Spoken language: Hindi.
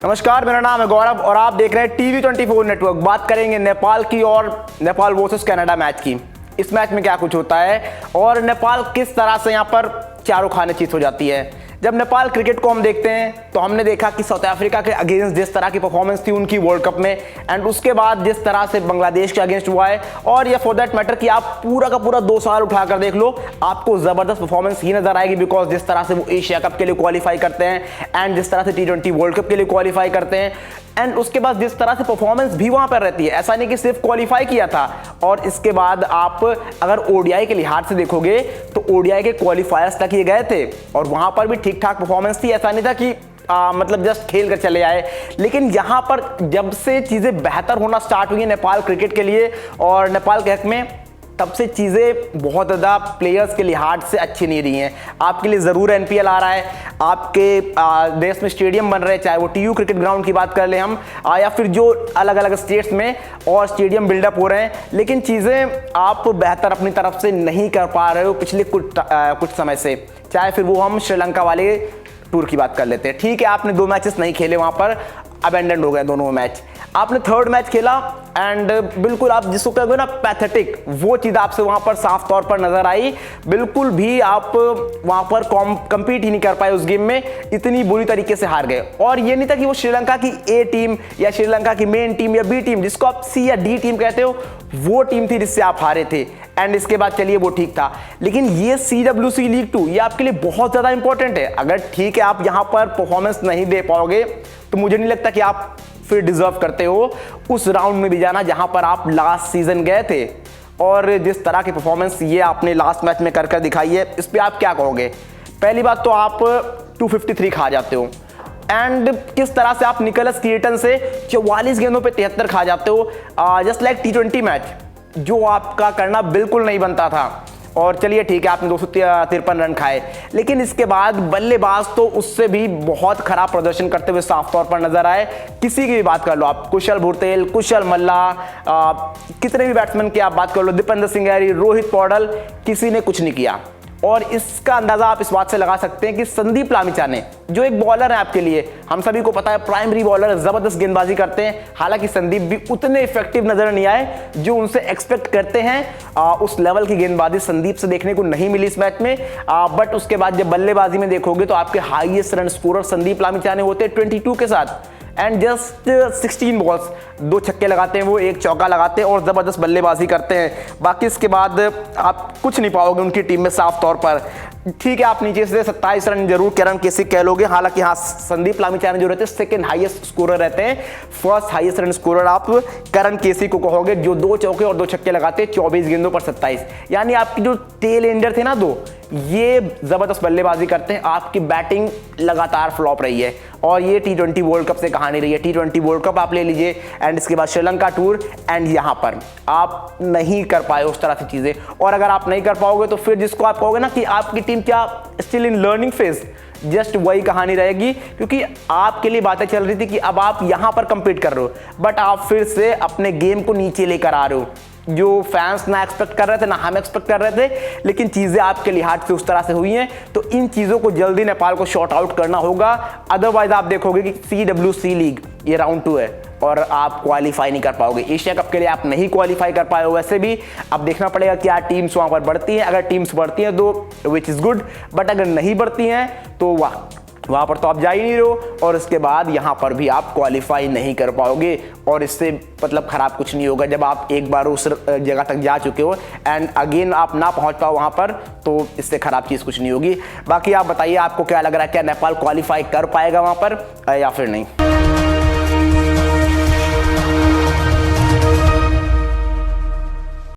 नमस्कार, मेरा नाम है गौरव और आप देख रहे हैं TV24 नेटवर्क। बात करेंगे नेपाल की और नेपाल वर्सेस कनाडा मैच की। इस मैच में क्या कुछ होता है और नेपाल किस तरह से यहां पर चारों खाने चीत हो जाती है। जब नेपाल क्रिकेट को हम देखते हैं तो हमने देखा कि साउथ अफ्रीका के अगेंस्ट जिस तरह की परफॉर्मेंस थी उनकी वर्ल्ड कप में, एंड उसके बाद जिस तरह से बांग्लादेश के अगेंस्ट हुआ है, और या फॉर दैट मैटर कि आप पूरा का पूरा 2 साल उठाकर देख लो, आपको जबरदस्त परफॉर्मेंस ही नजर आएगी। बिकॉज जिस तरह से वो एशिया कप के लिए क्वालिफाई करते हैं एंड जिस तरह से T20 वर्ल्ड कप के लिए क्वालिफाई करते हैं, एंड उसके बाद जिस तरह से परफॉर्मेंस भी वहां पर रहती है। ऐसा नहीं कि सिर्फ क्वालिफाई किया था, और इसके बाद आप अगर ओडीआई के लिहाज से देखोगे तो ओडीआई के क्वालिफायर्स तक ये गए थे और वहां पर भी ठीक ठाक परफॉर्मेंस थी। ऐसा नहीं था कि मतलब जस्ट खेल कर चले आए। लेकिन यहां पर जब से चीजें बेहतर होना स्टार्ट हुई है नेपाल क्रिकेट के लिए और नेपाल के हक में, तब से चीज़ें बहुत ज़्यादा प्लेयर्स के लिहाज से अच्छी नहीं रही हैं। आपके लिए ज़रूर एनपीएल आ रहा है, आपके देश में स्टेडियम बन रहे हैं, चाहे वो टीयू क्रिकेट ग्राउंड की बात कर लें हम, या फिर जो अलग अलग स्टेट्स में और स्टेडियम बिल्डअप हो रहे हैं, लेकिन चीज़ें आप बेहतर अपनी तरफ से नहीं कर पा रहे हो पिछले कुछ समय से। चाहे फिर वो हम श्रीलंका वाले टूर की बात कर लेते हैं। ठीक है, आपने 2 मैचेस नहीं खेले, वहाँ पर अबेंडन हो गए दोनों मैच। आपने 3rd मैच खेला एंड बिल्कुल आप जिसको कहोगे ना पैथेटिक, वो चीज़ आपसे वहाँ पर साफ तौर पर नजर आई। बिल्कुल भी आप वहाँ पर कम्पीट ही नहीं कर पाए उस गेम में, इतनी बुरी तरीके से हार गए। और ये नहीं था कि वो श्रीलंका की ए टीम या श्रीलंका की मेन टीम या बी टीम, जिसको आप सी या डी टीम कहते हो, वो टीम थी जिससे आप हारे थे। एंड इसके बाद चलिए वो ठीक था, लेकिन ये CWC लीग 2 ये आपके लिए बहुत ज़्यादा इंपॉर्टेंट है। अगर ठीक है आप यहाँ पर परफॉर्मेंस नहीं दे पाओगे तो मुझे नहीं लगता कि आप फिर डिजर्व करते हो उस राउंड में भी जाना जहां पर आप लास्ट सीजन गए थे। और जिस तरह की परफॉर्मेंस ये आपने लास्ट मैच में कर दिखाई है, इस पे आप क्या कहोगे? पहली बात तो आप 253 खा जाते हो, एंड किस तरह से आप निकोलस क्रिएटन से 44 गेंदों पे 73 खा जाते हो, जस्ट लाइक T20 मैच, जो आपका करना बिल्कुल नहीं बनता था। और चलिए ठीक है, आपने 253 रन खाए, लेकिन इसके बाद बल्लेबाज तो उससे भी बहुत खराब प्रदर्शन करते हुए साफ तौर पर नजर आए। किसी की भी बात कर लो आप, कुशल भुरतेल, कुशल मल्ला, कितने भी बैट्समैन की आप बात कर लो, दीपेंद्र सिंगैरी, रोहित पौडल, किसी ने कुछ नहीं किया। और इसका अंदाजा आप इस बात से लगा सकते हैं कि संदीप लामिछा ने, जो एक बॉलर है आपके लिए, हम सभी को पता है प्राइमरी बॉलर, जबरदस्त गेंदबाजी करते हैं। हालांकि संदीप भी उतने इफेक्टिव नजर नहीं आए जो उनसे एक्सपेक्ट करते हैं। उस लेवल की गेंदबाजी संदीप से देखने को नहीं मिली इस मैच में। बट उसके बाद जब बल्लेबाजी में देखोगे तो आपके हाईएस्ट रन स्कोरर संदीप लामिछा ने होते 22 के साथ, एंड जस्ट 16 बॉल्स, 2 छक्के लगाते हैं वो, 1 चौका लगाते हैं और जबरदस्त बल्लेबाजी करते हैं। बाकी इसके बाद आप कुछ नहीं पाओगे उनकी टीम में साफ तौर पर। ठीक है, आप नीचे से 27 रन जरूर करण केसी कह लोगे। हालांकि हाँ, संदीप लामिछा जो रहते हैं सेकंड हाईएस्ट स्कोरर रहते हैं, फर्स्ट हाईएस्ट रन स्कोरर आप करण केसी को कहोगे, जो 2 चौके और 2 छक्के लगाते हैं 24 गेंदों पर 27। यानी आपकी जो टेल एंडर थे ना 2, ये जबरदस्त बल्लेबाजी करते हैं। आपकी बैटिंग लगातार फ्लॉप रही है और ये T20 वर्ल्ड कप से कहानी रही है। T20 वर्ल्ड कप आप ले लीजिए, एंड इसके बाद श्रीलंका टूर, एंड यहां पर आप नहीं कर पाए उस तरह की चीजें। और अगर आप नहीं कर पाओगे तो फिर जिसको आप कहोगे ना कि आपकी टीम क्या still in learning phase, just वही कहानी रहेगी। क्योंकि आपके लिए बातें चल रही थी कि अब आप यहां पर कंपीट कर रहे हो, बट आप फिर से अपने गेम को नीचे लेकर आ रहे हो, जो फैंस ना एक्सपेक्ट कर रहे थे ना हम एक्सपेक्ट कर रहे थे। लेकिन चीजें आपके लिहाज से उस तरह से हुई हैं, तो इन चीजों को जल्दी नेपाल को शॉर्ट आउट करना होगा। अदरवाइज आप देखोगे कि CWC लीग ये राउंड 2 है और आप क्वालिफाई नहीं कर पाओगे। एशिया कप के लिए आप नहीं क्वालिफाई कर पाए हो। वैसे भी अब देखना पड़ेगा क्या टीम्स वहां पर बढ़ती हैं। अगर टीम्स बढ़ती हैं तो विच इज गुड, बट अगर नहीं बढ़ती हैं तो वहां पर तो आप जा ही नहीं रहो, और इसके बाद यहां पर भी आप क्वालिफाई नहीं कर पाओगे। और इससे मतलब खराब कुछ नहीं होगा, जब आप एक बार उस जगह तक जा चुके हो एंड अगेन आप ना पहुंच पाओ वहां पर, तो इससे खराब चीज कुछ नहीं होगी। बाकी आप बताइए, आपको क्या लग रहा है, क्या नेपाल क्वालिफाई कर पाएगा वहां पर या फिर नहीं?